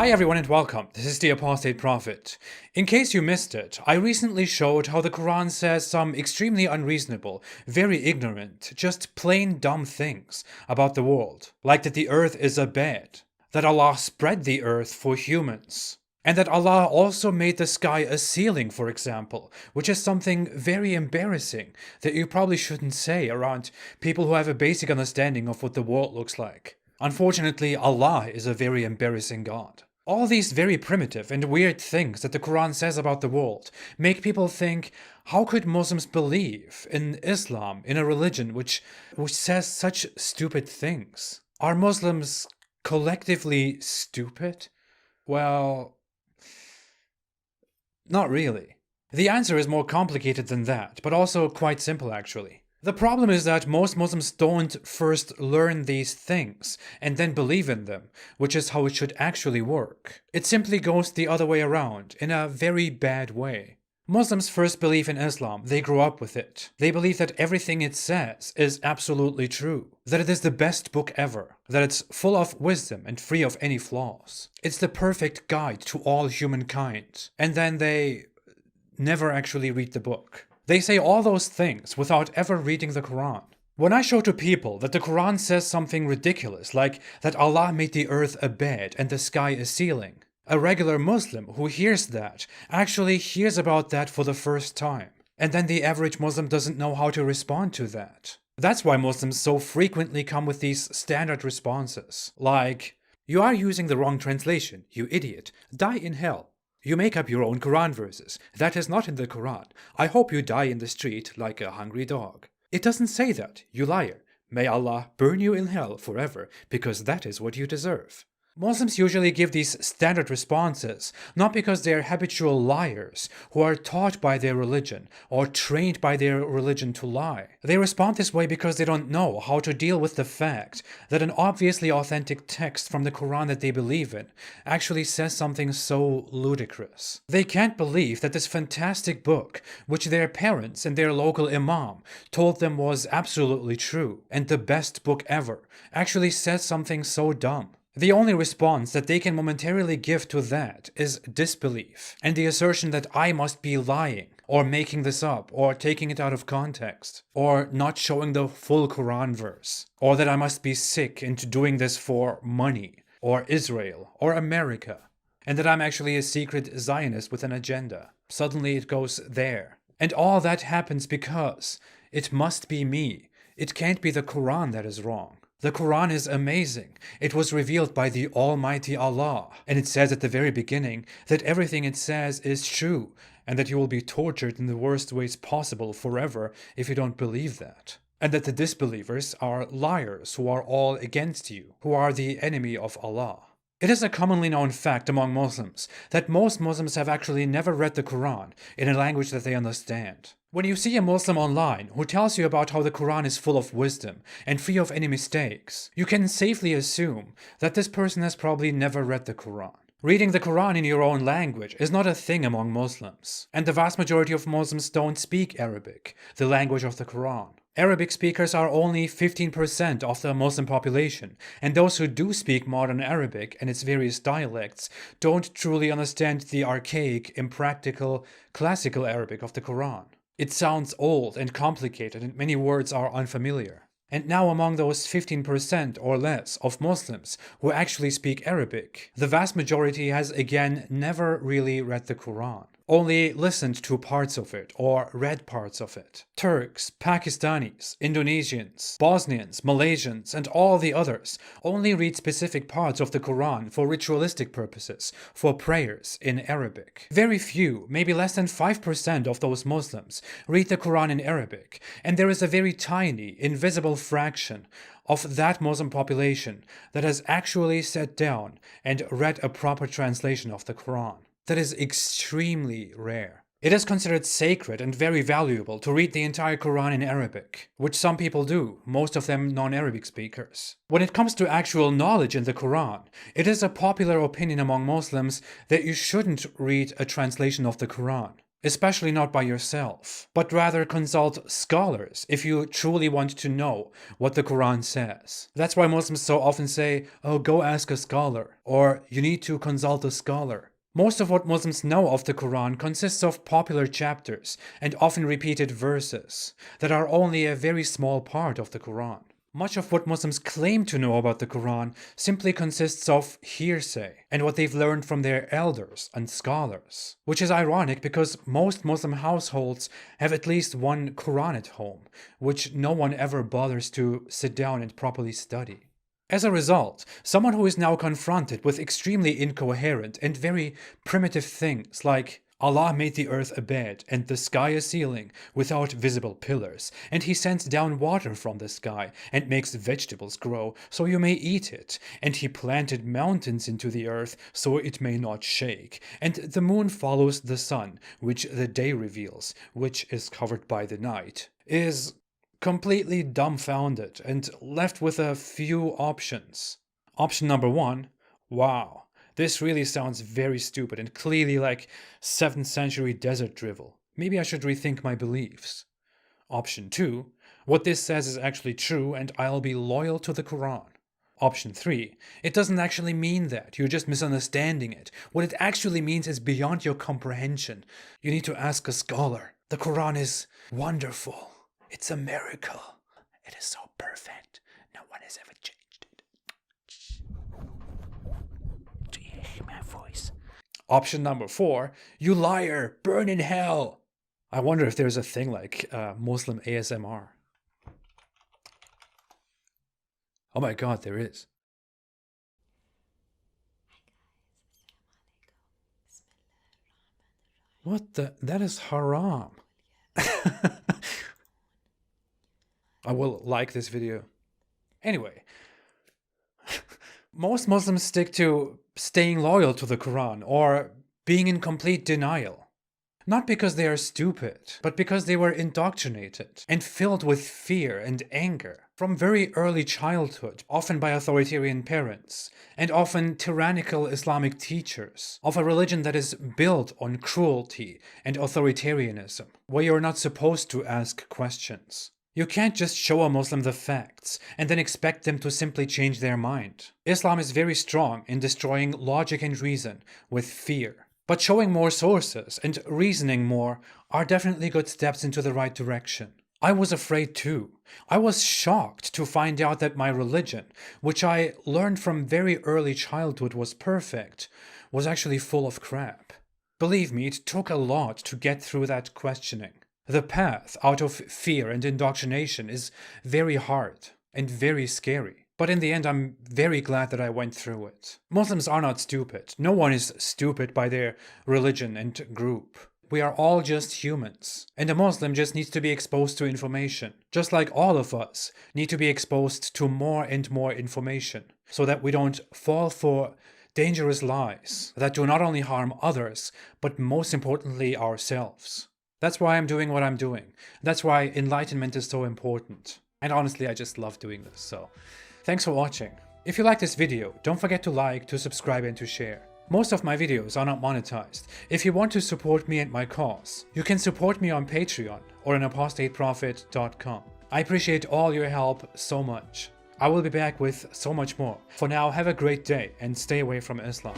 Hi everyone and welcome, this is the Apostate Prophet. In case you missed it, I recently showed how the Quran says some extremely unreasonable, very ignorant, just plain dumb things about the world. Like that the earth is a bed, that Allah spread the earth for humans, and that Allah also made the sky a ceiling, for example, which is something very embarrassing that you probably shouldn't say around people who have a basic understanding of what the world looks like. Unfortunately, Allah is a very embarrassing God. All these very primitive and weird things that the Quran says about the world make people think, how could Muslims believe in Islam, in a religion which says such stupid things? Are Muslims collectively stupid? Well, not really. The answer is more complicated than that, but also quite simple actually. The problem is that most Muslims don't first learn these things and then believe in them, which is how it should actually work. It simply goes the other way around, in a very bad way. Muslims first believe in Islam, they grow up with it. They believe that everything it says is absolutely true, that it is the best book ever, that it's full of wisdom and free of any flaws. It's the perfect guide to all humankind. And then they never actually read the book. They say all those things without ever reading the Quran. When I show to people that the Quran says something ridiculous, like that Allah made the earth a bed and the sky a ceiling, a regular Muslim who hears that actually hears about that for the first time. And then the average Muslim doesn't know how to respond to that. That's why Muslims so frequently come with these standard responses, like, "You are using the wrong translation, you idiot. Die in hell. You make up your own Quran verses. That is not in the Quran. I hope you die in the street like a hungry dog. It doesn't say that, you liar. May Allah burn you in hell forever, because that is what you deserve." Muslims usually give these standard responses, not because they are habitual liars who are taught by their religion or trained by their religion to lie. They respond this way because they don't know how to deal with the fact that an obviously authentic text from the Quran that they believe in actually says something so ludicrous. They can't believe that this fantastic book, which their parents and their local imam told them was absolutely true and the best book ever, actually says something so dumb. The only response that they can momentarily give to that is disbelief, and the assertion that I must be lying, or making this up, or taking it out of context, or not showing the full Quran verse, or that I must be sick into doing this for money, or Israel, or America, and that I'm actually a secret Zionist with an agenda. Suddenly it goes there. And all that happens because it must be me. It can't be the Quran that is wrong. The Quran is amazing. It was revealed by the Almighty Allah, and it says at the very beginning that everything it says is true, and that you will be tortured in the worst ways possible forever if you don't believe that. And that the disbelievers are liars who are all against you, who are the enemy of Allah. It is a commonly known fact among Muslims that most Muslims have actually never read the Quran in a language that they understand. When you see a Muslim online who tells you about how the Quran is full of wisdom and free of any mistakes, you can safely assume that this person has probably never read the Quran. Reading the Quran in your own language is not a thing among Muslims, and the vast majority of Muslims don't speak Arabic, the language of the Quran. Arabic speakers are only 15% of the Muslim population, and those who do speak modern Arabic and its various dialects don't truly understand the archaic, impractical, classical Arabic of the Quran. It sounds old and complicated, and many words are unfamiliar. And now among those 15% or less of Muslims who actually speak Arabic, the vast majority has again never really read the Quran. Only listened to parts of it or read parts of it. Turks, Pakistanis, Indonesians, Bosnians, Malaysians, and all the others only read specific parts of the Quran for ritualistic purposes, for prayers in Arabic. Very few, maybe less than 5% of those Muslims read the Quran in Arabic, and there is a very tiny, invisible fraction of that Muslim population that has actually sat down and read a proper translation of the Quran. That is extremely rare. It is considered sacred and very valuable to read the entire Quran in Arabic, which some people do, most of them non-Arabic speakers. When it comes to actual knowledge in the Quran, it is a popular opinion among Muslims that you shouldn't read a translation of the Quran. especially not by yourself, but rather consult scholars if you truly want to know what the Quran says. That's why Muslims so often say, oh, go ask a scholar, or you need to consult a scholar. Most of what Muslims know of the Quran consists of popular chapters and often repeated verses that are only a very small part of the Quran. Much of what Muslims claim to know about the Quran simply consists of hearsay and what they've learned from their elders and scholars. Which is ironic because most Muslim households have at least one Quran at home, which no one ever bothers to sit down and properly study. As a result, someone who is now confronted with extremely incoherent and very primitive things like Allah made the earth a bed and the sky a ceiling without visible pillars, and he sends down water from the sky and makes vegetables grow so you may eat it, and he planted mountains into the earth so it may not shake, and the moon follows the sun, which the day reveals, which is covered by the night, is completely dumbfounded and left with a few options. Option number 1, wow, this really sounds very stupid and clearly like 7th century desert drivel. Maybe I should rethink my beliefs. Option 2, what this says is actually true and I'll be loyal to the Quran. Option 3, it doesn't actually mean that, you're just misunderstanding it. What it actually means is beyond your comprehension. You need to ask a scholar. The Quran is wonderful. It's a miracle. It is so perfect. No one has ever changed it. Do you hear my voice? Option number 4, you liar, burn in hell. I wonder if there's a thing like Muslim ASMR. Oh my god, there is. What the? That is haram. I will like this video. Anyway, most Muslims stick to staying loyal to the Quran or being in complete denial. Not because they are stupid, but because they were indoctrinated and filled with fear and anger from very early childhood, often by authoritarian parents, and often tyrannical Islamic teachers, of a religion that is built on cruelty and authoritarianism, where you're not supposed to ask questions. You can't just show a Muslim the facts and then expect them to simply change their mind. Islam is very strong in destroying logic and reason with fear. But showing more sources and reasoning more are definitely good steps into the right direction. I was afraid too. I was shocked to find out that my religion, which I learned from very early childhood was perfect, was actually full of crap. Believe me, it took a lot to get through that questioning. The path out of fear and indoctrination is very hard and very scary. But in the end, I'm very glad that I went through it. Muslims are not stupid. No one is stupid by their religion and group. We are all just humans. And a Muslim just needs to be exposed to information. Just like all of us need to be exposed to more and more information. So that we don't fall for dangerous lies that do not only harm others, but most importantly ourselves. That's why I'm doing what I'm doing. That's why enlightenment is so important. And honestly, I just love doing this, so thanks for watching. If you like this video, don't forget to like, to subscribe, and to share. Most of my videos are not monetized. If you want to support me and my cause, you can support me on Patreon or on apostateprophet.com. I appreciate all your help so much. I will be back with so much more. For now, have a great day and stay away from Islam.